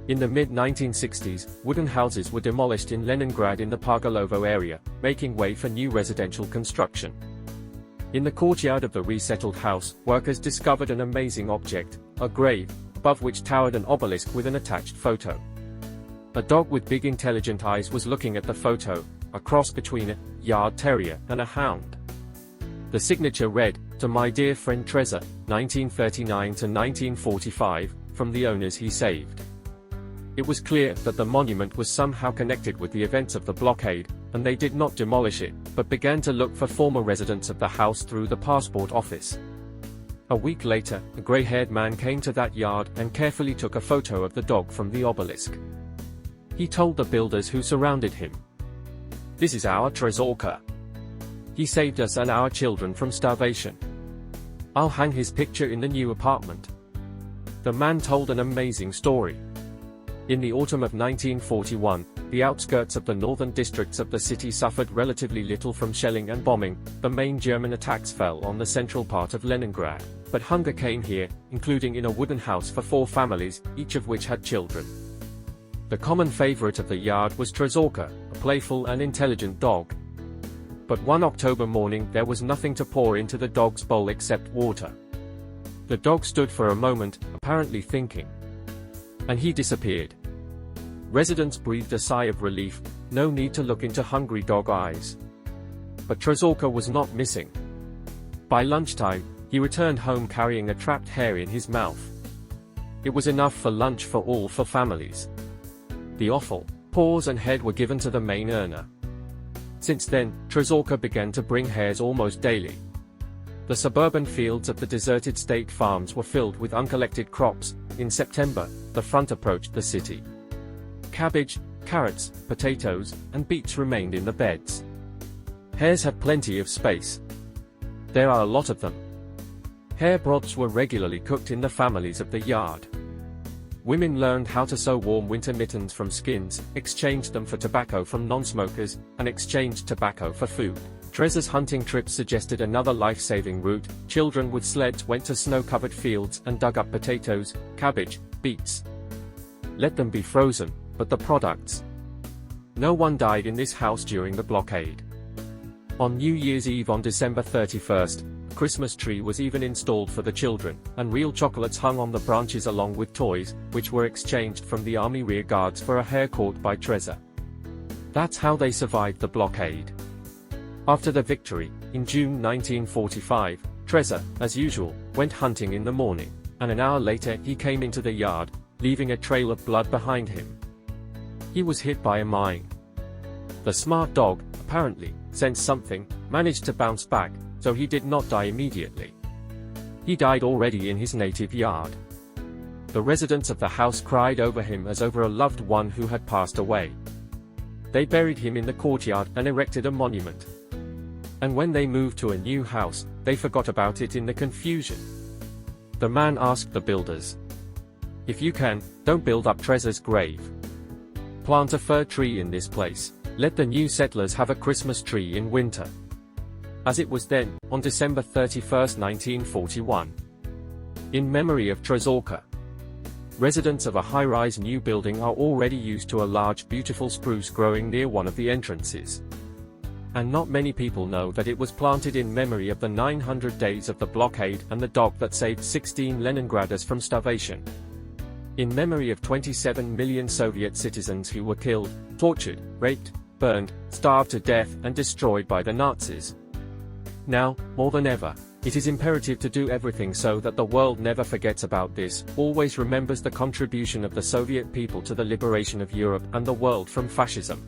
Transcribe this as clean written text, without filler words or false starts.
In the mid-1960s, wooden houses were demolished in Leningrad in the Pargalovo area, making way for new residential construction. In the courtyard of the resettled house, workers discovered an amazing object, a grave, above which towered an obelisk with an attached photo. A dog with big intelligent eyes was looking at the photo, a cross between a yard terrier and a hound. The signature read, "To my dear friend Trezor, 1939 to 1945, from the owners he saved." It was clear that the monument was somehow connected with the events of the blockade, and they did not demolish it, but began to look for former residents of the house through the passport office. A week later, a grey-haired man came to that yard and carefully took a photo of the dog from the obelisk. He told the builders who surrounded him, "This is our Trezorka. He saved us and our children from starvation. I'll hang his picture in the new apartment." The man told an amazing story. In the autumn of 1941, the outskirts of the northern districts of the city suffered relatively little from shelling and bombing. The main German attacks fell on the central part of Leningrad, but hunger came here, including in a wooden house for 4 families, each of which had children. The common favorite of the yard was Trezorka, a playful and intelligent dog. But one October morning there was nothing to pour into the dog's bowl except water. The dog stood for a moment, apparently thinking. And he disappeared. Residents breathed a sigh of relief, no need to look into hungry dog eyes. But Trezorka was not missing. By lunchtime, he returned home carrying a trapped hare in his mouth. It was enough for lunch for all 4 families. The offal, paws and head were given to the main earner. Since then, Trezorka began to bring hares almost daily. The suburban fields of the deserted state farms were filled with uncollected crops. In September, the front approached the city. Cabbage, carrots, potatoes, and beets remained in the beds. Hares have plenty of space. There are a lot of them. Hare broths were regularly cooked in the families of the yard. Women learned how to sew warm winter mittens from skins, exchanged them for tobacco from non-smokers, and exchanged tobacco for food. Trezor's hunting trips suggested another life-saving route. Children with sleds went to snow-covered fields and dug up potatoes, cabbage, beets. Let them be frozen, but the products. No one died in this house during the blockade. On New Year's Eve on December 31st, a Christmas tree was even installed for the children, and real chocolates hung on the branches along with toys, which were exchanged from the army rear guards for a hare caught by Trezor. That's how they survived the blockade. After the victory, in June 1945, Trezor, as usual, went hunting in the morning, and an hour later he came into the yard, leaving a trail of blood behind him. He was hit by a mine. The smart dog, apparently, sensed something, managed to bounce back, so he did not die immediately. He died already in his native yard. The residents of the house cried over him as over a loved one who had passed away. They buried him in the courtyard and erected a monument. And when they moved to a new house, they forgot about it in the confusion. The man asked the builders, "If you can, don't build up Trezor's grave. Plant a fir tree in this place. Let the new settlers have a Christmas tree in winter." As it was then, on December 31, 1941. In memory of Trezorka. Residents of a high-rise new building are already used to a large beautiful spruce growing near one of the entrances. And not many people know that it was planted in memory of the 900 days of the blockade and the dog that saved 16 Leningraders from starvation. In memory of 27 million Soviet citizens who were killed, tortured, raped, burned, starved to death and destroyed by the Nazis. Now, more than ever, it is imperative to do everything so that the world never forgets about this, always remembers the contribution of the Soviet people to the liberation of Europe and the world from fascism.